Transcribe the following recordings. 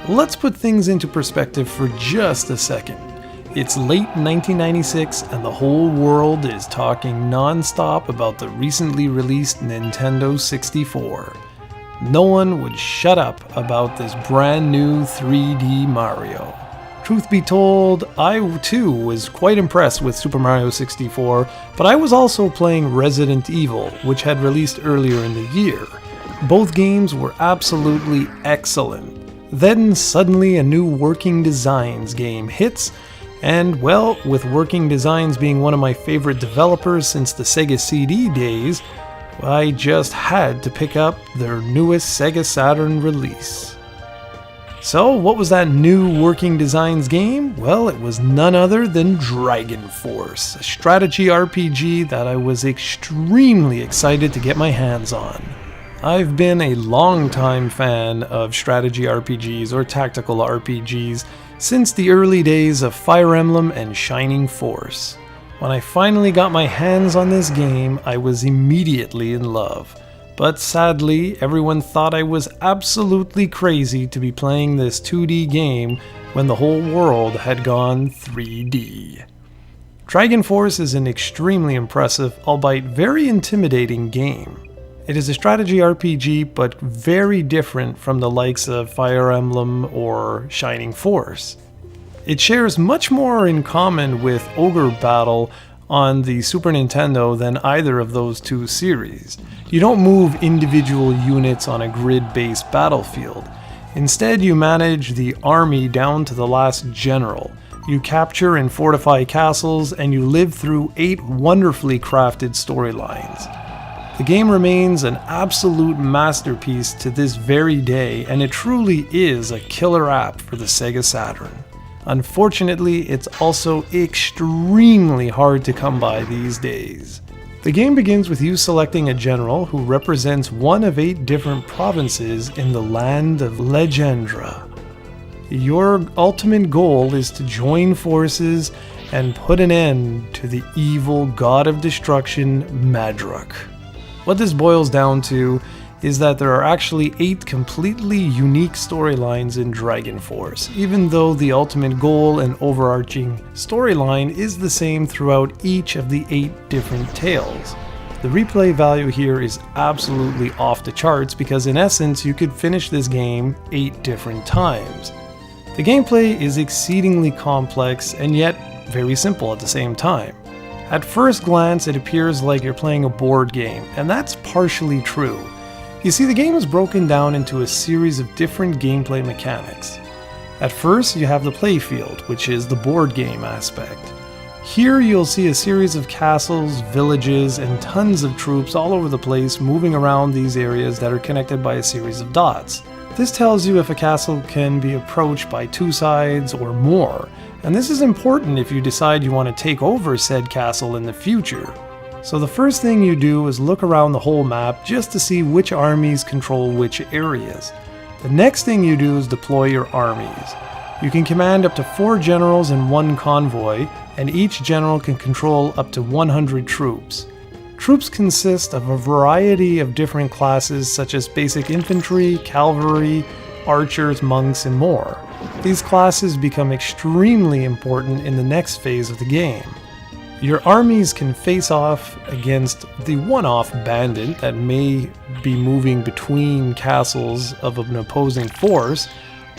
Let's put things into perspective for just a second. It's late 1996 and the whole world is talking non-stop about the recently released Nintendo 64. No one would shut up about this brand new 3D Mario. Truth be told, I too was quite impressed with Super Mario 64, but I was also playing Resident Evil, which had released earlier in the year. Both games were absolutely excellent. Then suddenly a new Working Designs game hits, and well, with Working Designs being one of my favorite developers since the Sega CD days, I just had to pick up their newest SEGA Saturn release. So what was that new Working Designs game? Well, it was none other than Dragon Force, a strategy RPG that I was extremely excited to get my hands on. I've been a long-time fan of strategy RPGs or tactical RPGs since the early days of Fire Emblem and Shining Force. When I finally got my hands on this game, I was immediately in love. But sadly, everyone thought I was absolutely crazy to be playing this 2D game when the whole world had gone 3D. Dragon Force is an extremely impressive, albeit very intimidating game. It is a strategy RPG, but very different from the likes of Fire Emblem or Shining Force. It shares much more in common with Ogre Battle on the Super Nintendo than either of those two series. You don't move individual units on a grid-based battlefield. Instead, you manage the army down to the last general. You capture and fortify castles, and you live through 8 wonderfully crafted storylines. The game remains an absolute masterpiece to this very day, and it truly is a killer app for the Sega Saturn. Unfortunately, it's also extremely hard to come by these days. The game begins with you selecting a general who represents one of 8 different provinces in the land of Legendra. Your ultimate goal is to join forces and put an end to the evil god of destruction, Madruk. What this boils down to is that there are actually 8 completely unique storylines in Dragon Force, even though the ultimate goal and overarching storyline is the same throughout each of the 8 different tales. The replay value here is absolutely off the charts because in essence you could finish this game 8 different times. The gameplay is exceedingly complex and yet very simple at the same time. At first glance, it appears like you're playing a board game, and that's partially true. You see, the game is broken down into a series of different gameplay mechanics. At first, you have the playfield, which is the board game aspect. Here you'll see a series of castles, villages, and tons of troops all over the place moving around these areas that are connected by a series of dots. This tells you if a castle can be approached by 2 sides or more, and this is important if you decide you want to take over said castle in the future. So the first thing you do is look around the whole map just to see which armies control which areas. The next thing you do is deploy your armies. You can command up to 4 generals and 1 convoy, and each general can control up to 100 troops. Troops consist of a variety of different classes such as basic infantry, cavalry, archers, monks, and more. These classes become extremely important in the next phase of the game. Your armies can face off against the one-off bandit that may be moving between castles of an opposing force,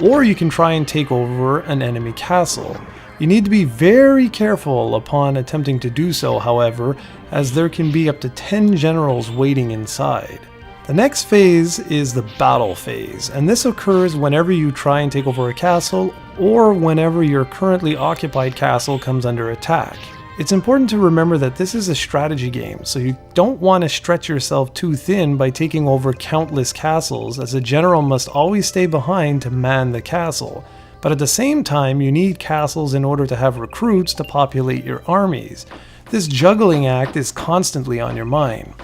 or you can try and take over an enemy castle. You need to be very careful upon attempting to do so, however, as there can be up to 10 generals waiting inside. The next phase is the battle phase, and this occurs whenever you try and take over a castle or whenever your currently occupied castle comes under attack. It's important to remember that this is a strategy game, so you don't want to stretch yourself too thin by taking over countless castles, as a general must always stay behind to man the castle. But at the same time, you need castles in order to have recruits to populate your armies. This juggling act is constantly on your mind.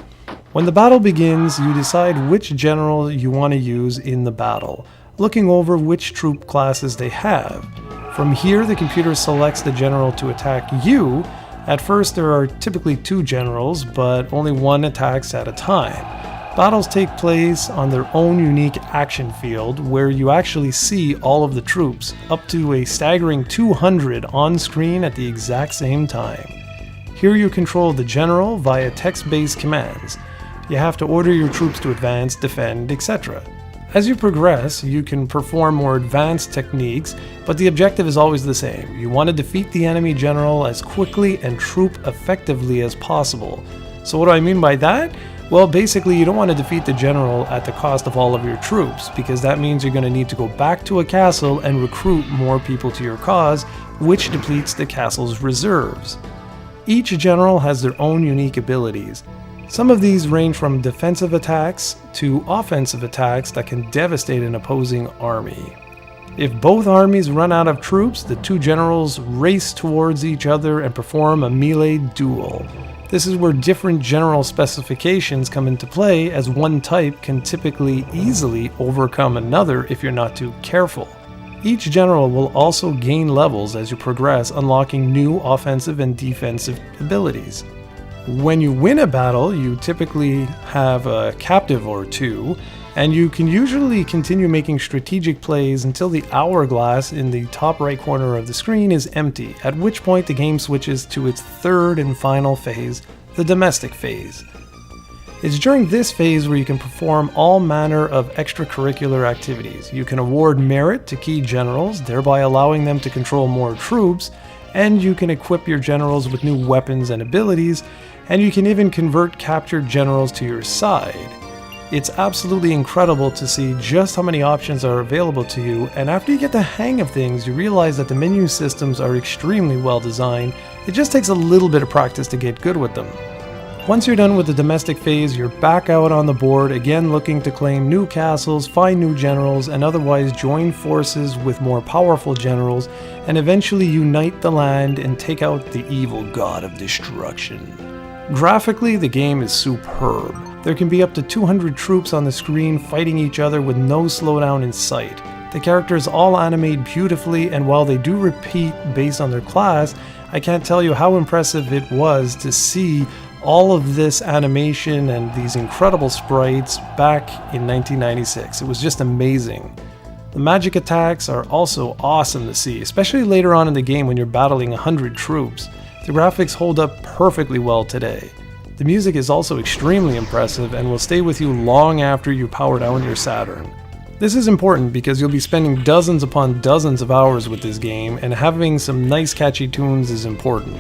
When the battle begins, you decide which general you want to use in the battle, looking over which troop classes they have. From here, the computer selects the general to attack you. At first, there are typically 2 generals, but only one attacks at a time. Battles take place on their own unique action field where you actually see all of the troops, up to a staggering 200 on screen at the exact same time. Here you control the general via text-based commands. You have to order your troops to advance, defend, etc. As you progress, you can perform more advanced techniques, but the objective is always the same. You want to defeat the enemy general as quickly and troop effectively as possible. So what do I mean by that? Well, basically you don't want to defeat the general at the cost of all of your troops, because that means you're going to need to go back to a castle and recruit more people to your cause, which depletes the castle's reserves. Each general has their own unique abilities. Some of these range from defensive attacks to offensive attacks that can devastate an opposing army. If both armies run out of troops, the two generals race towards each other and perform a melee duel. This is where different general specifications come into play, as one type can typically easily overcome another if you're not too careful. Each general will also gain levels as you progress, unlocking new offensive and defensive abilities. When you win a battle, you typically have a captive or two, and you can usually continue making strategic plays until the hourglass in the top right corner of the screen is empty, at which point the game switches to its third and final phase, the domestic phase. It's during this phase where you can perform all manner of extracurricular activities. You can award merit to key generals, thereby allowing them to control more troops, and you can equip your generals with new weapons and abilities, and you can even convert captured generals to your side. It's absolutely incredible to see just how many options are available to you, and after you get the hang of things, you realize that the menu systems are extremely well designed. It just takes a little bit of practice to get good with them. Once you're done with the domestic phase, you're back out on the board, again looking to claim new castles, find new generals, and otherwise join forces with more powerful generals, and eventually unite the land and take out the evil god of destruction. Graphically, the game is superb. There can be up to 200 troops on the screen fighting each other with no slowdown in sight. The characters all animate beautifully, and while they do repeat based on their class, I can't tell you how impressive it was to see all of this animation and these incredible sprites back in 1996. It was just amazing. The magic attacks are also awesome to see, especially later on in the game when you're battling 100 troops. The graphics hold up perfectly well today. The music is also extremely impressive and will stay with you long after you power down your Saturn. This is important because you'll be spending dozens upon dozens of hours with this game, and having some nice catchy tunes is important.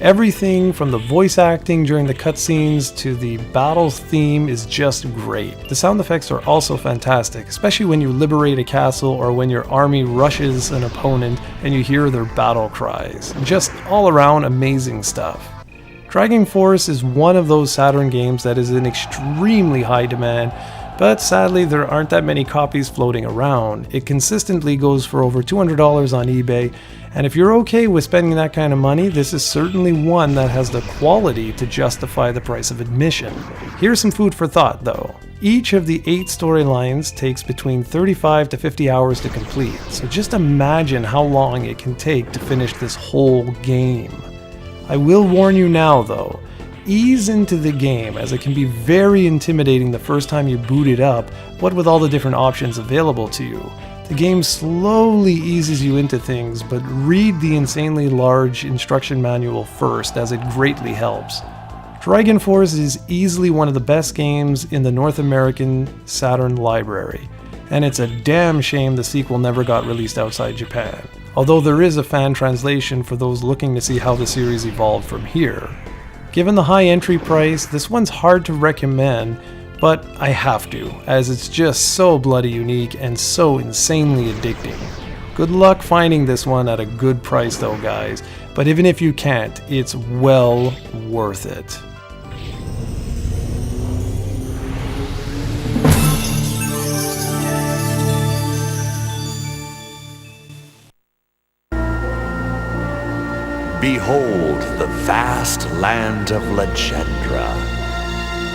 Everything from the voice acting during the cutscenes to the battle theme is just great. The sound effects are also fantastic, especially when you liberate a castle or when your army rushes an opponent and you hear their battle cries. Just all around amazing stuff. Dragon Force is one of those Saturn games that is in extremely high demand, but sadly there aren't that many copies floating around. It consistently goes for over $200 on eBay, and if you're okay with spending that kind of money, this is certainly one that has the quality to justify the price of admission. Here's some food for thought though. Each of the 8 storylines takes between 35 to 50 hours to complete, so just imagine how long it can take to finish this whole game. I will warn you now though, ease into the game, as it can be very intimidating the first time you boot it up, what with all the different options available to you. The game slowly eases you into things, but read the insanely large instruction manual first, as it greatly helps. Dragon Force is easily one of the best games in the North American Saturn library, and it's a damn shame the sequel never got released outside Japan, although there is a fan translation for those looking to see how the series evolved from here. Given the high entry price, this one's hard to recommend, but I have to, as it's just so bloody unique and so insanely addicting. Good luck finding this one at a good price though, guys, but even if you can't, it's well worth it. Behold the vast land of Legendra.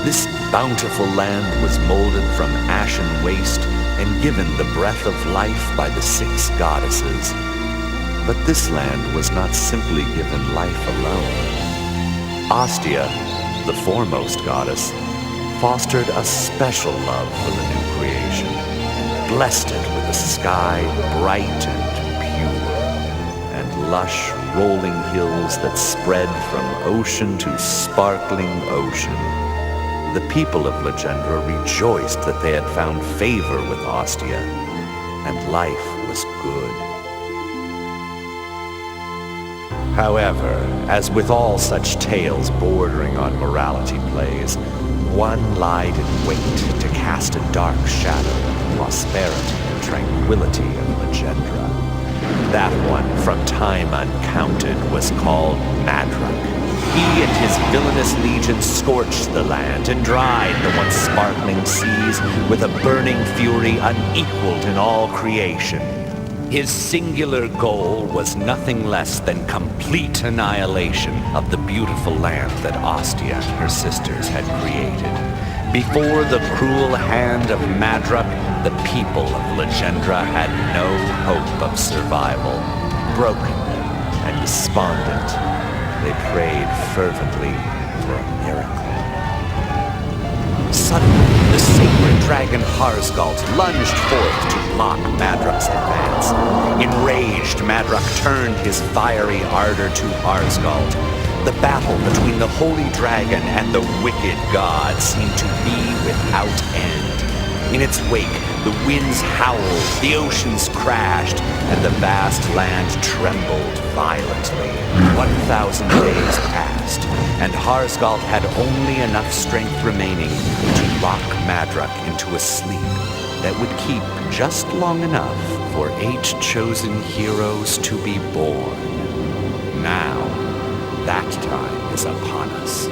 This bountiful land was molded from ashen waste and given the breath of life by the 6 goddesses. But this land was not simply given life alone. Ostia, the foremost goddess, fostered a special love for the new creation, blessed it with a sky bright and pure, and lush rolling hills that spread from ocean to sparkling ocean. The people of Legendra rejoiced that they had found favor with Ostia, and life was good. However, as with all such tales bordering on morality plays, one lied in wait to cast a dark shadow on the prosperity and tranquility of Legendra. That one, from time uncounted, was called Madrak. He and his villainous legion scorched the land and dried the once sparkling seas with a burning fury unequaled in all creation. His singular goal was nothing less than complete annihilation of the beautiful land that Ostia and her sisters had created. Before the cruel hand of Madrak, the people of Legendra had no hope of survival. Broken and despondent, they prayed fervently for a miracle. Suddenly, the sacred dragon Harzgalt lunged forth to block Madrak's advance. Enraged, Madrak turned his fiery ardor to Harzgalt. The battle between the holy dragon and the wicked god seemed to be without end. In its wake, the winds howled, the oceans crashed, and the vast land trembled violently. 1,000 days passed, and Harzgalt had only enough strength remaining to lock Madrak into a sleep that would keep just long enough for 8 chosen heroes to be born. Now, that time is upon us.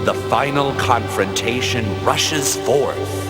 The final confrontation rushes forth.